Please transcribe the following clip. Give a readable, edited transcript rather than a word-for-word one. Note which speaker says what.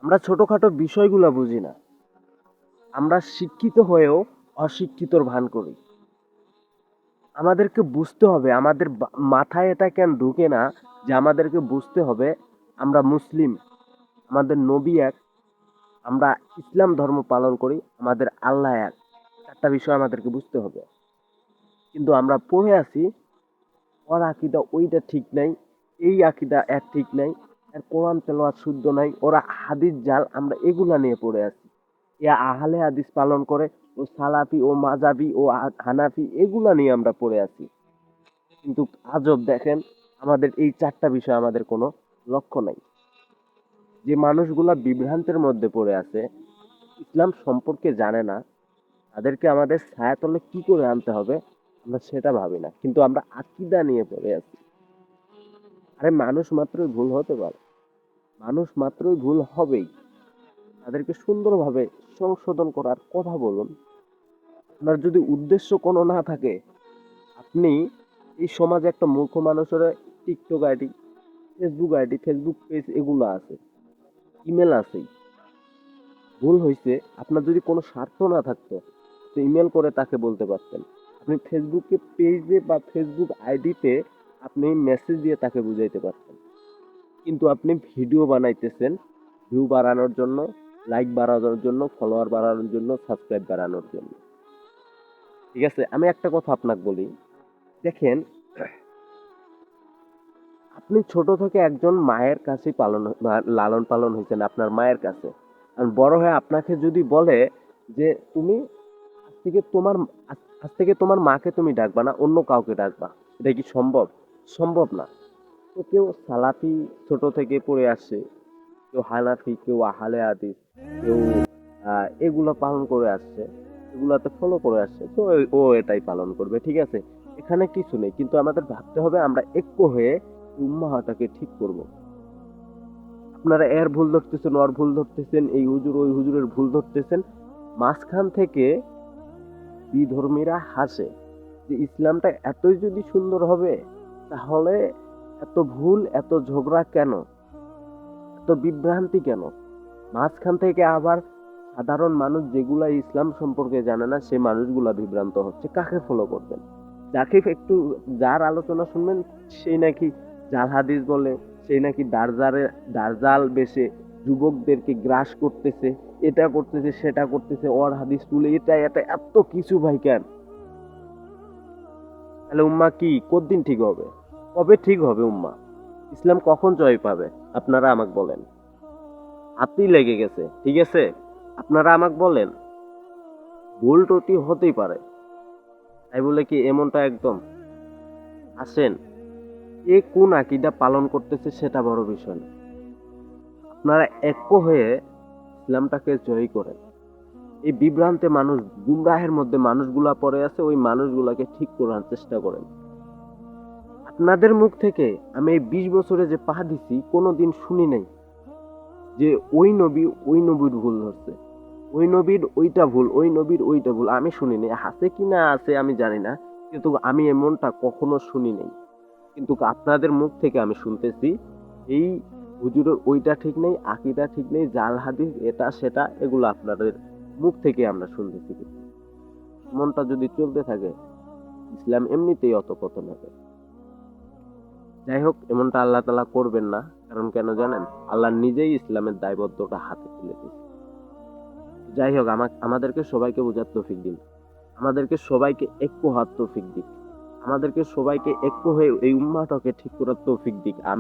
Speaker 1: আমরা ছোটখাটো বিষয়গুলো বুঝি না। আমরা শিক্ষিত হয়েও অশিক্ষিতর ভান করি। আমাদেরকে বুঝতে হবে, আমাদের মাথায় এটা কেন ঢুকে না যে আমাদেরকে বুঝতে হবে আমরা মুসলিম, আমাদের নবী এক, আমরা ইসলাম ধর্ম পালন করি, আমাদের আল্লাহ এক। একটা বিষয় আমাদেরকে বুঝতে হবে। কিন্তু আমরা পড়ে আছি ওর আকীদা ওইটা ঠিক নাই, এই আকীদা এর ঠিক নাই, এর কোরআন তেলাওয়াত শুদ্ধ নাই, ওরা হাদিস জাল, আমরা এগুলা নিয়ে পড়ে আছি। এ আহলে হাদিস পালন করে, ও সালাফি, ও মাজাবি, ও হানাফি, এগুলা নিয়ে আমরা পড়ে আছি। কিন্তু আজব দেখেন, আমাদের এই চারটা বিষয় আমাদের কোনো লক্ষ্য নাই। যে মানুষগুলা বিভ্রান্তের মধ্যে পড়ে আছে, ইসলাম সম্পর্কে জানে না, তাদেরকে আমাদের ছায়াতলে কি করে আনতে হবে আমরা সেটা ভাবি না, কিন্তু আমরা আকীদা নিয়ে পড়ে আছি। আরে মানুষ মাত্রই ভুল হতে পারে, মানুষ মাত্রই ভুল হবেই, তাদেরকে সুন্দরভাবে সংশোধন করার কথা বলুন। আপনার যদি উদ্দেশ্য কোনো না থাকে, আপনি এই সমাজে একটা মূর্খ মানুষের টিকটক আইডি, ফেসবুক পেজ এগুলো আছে, ইমেল আছে, ভুল হয়েছে, আপনার যদি কোনো স্বার্থ না থাকতো তো ইমেল করে তাকে বলতে পারতেন। আপনি ফেসবুকে পেজে বা ফেসবুক আইডিতে আপনি মেসেজ দিয়ে তাকে বুঝাইতে পারতেন। কিন্তু আপনি ভিডিও বানাইতেছেন ভিউ বাড়ানোর জন্য, লাইক বাড়ানোর জন্য, ফলোয়ার বাড়ানোর জন্য, সাবস্ক্রাইব বাড়ানোর জন্য। ঠিক আছে, আমি একটা কথা আপনাকে বলি, দেখেন, আপনি ছোট থেকে একজন মায়ের কাছে লালন পালন হয়েছেন, আপনার মায়ের কাছে। আর বড় হয়ে আপনাকে যদি বলে যে তুমি আজ থেকে তোমার আজ থেকে তোমার মাকে তুমি ডাকবা না, অন্য কাউকে ডাকবা, এটা কি সম্ভব? সম্ভব না। তো কেউ সালাফি ছোট থেকে পড়ে আসছে, কেউ হানাফি, কেউ আহলে হাদিস, কেউ এগুলো পালন করে আসছে, এগুলাতে ফলো করে আসছে, তো ও এটাই পালন করবে, ঠিক আছে, এখানে কিছু নেই। কিন্তু আমাদের ভাবতে হবে আমরা ঐক্য হয়ে উম্মাহটাকে ঠিক করব। আপনারা এর ভুল ধরতেছেন, ওর ভুল ধরতেছেন, এই হুজুর ওই হুজুরের ভুল ধরতেছেন, মাঝখান থেকে বিধর্মীরা হাসে যে ইসলামটা এতই যদি সুন্দর হবে তাহলে এত ভুল, এত ঝগড়া কেন, এত বিভ্রান্তি কেন? মাঝখান থেকে আবার সাধারণ মানুষ যেগুলা ইসলাম সম্পর্কে জানে না সে মানুষগুলা বিভ্রান্ত হচ্ছে। কাকে ফলো করবেন? যাকে একটু, যার আলোচনা শুনবেন সেই নাকি জাল হাদিস বলে, সেই নাকি দার্জাল বেশে যুবকদেরকে গ্রাস করতেছে, এটা করতেছে, সেটা করতেছে, ওর হাদিস তুলে এটা এটা এত কিছু ভাই কেন? তাহলে উম্মা কি কতদিন ঠিক হবে? কবে ঠিক হবে উম্মা? ইসলাম কখন জয় পাবে? আপনারা আমাকে বলেন। হাতই লেগে গেছে, ঠিক আছে, আপনারা আমাকে বলেন। ভুল ত্রুটি হতেই পারে, তাই বলে কি এমনটা একদম? আসেন, কে কোন আকীদা পালন করতেছে সেটা বড় বিষয় না, আপনারা ঐক্য হয়ে ইসলামটাকে জয় করেন। এই বিভ্রান্তে মানুষ, গুমরাহের মধ্যে মানুষগুলা পড়ে আছে, ওই মানুষগুলাকে ঠিক করার চেষ্টা করেন। আপনাদের মুখ থেকে আমি এই 20 বছরে যে পা দিছি কোনোদিন শুনি নাই যে ওই নবীর ভুল ধরছে, ওই নবীর ওইটা ভুল, ওই নবীর ওইটা ভুল, আমি শুনিনি। আছে কি না আছে আমি জানি না, কিন্তু আমি এমনটা কখনো শুনি নাই। কিন্তু আপনাদের মুখ থেকে আমি শুনতেছি এই হুজুরের ওইটা ঠিক নেই, আকীদা ঠিক নেই, জাল হাদিস, এটা সেটা, এগুলো আপনাদের মুখ থেকে আমরা শুনতেছি। মনটা যদি চলতে থাকে ইসলাম এমনিতেই অধঃপতন হবে। যাই হোক, এমনটা আল্লাহ তাআলা করবেন না, কারণ কেন জানেন? আল্লাহ নিজেই ইসলামের দায়বদ্ধতা হাতে তুলে দিয়েছে। যাই হোক, আমাদেরকে সবাইকে বোঝার তৌফিক দিন, আমাদেরকে সবাইকে ঐক্য হওয়ার তৌফিক দিক, আমাদেরকে সবাইকে ঐক্য হয়ে এই উম্মাহটাকে ঠিক করার তৌফিক দিক। আমি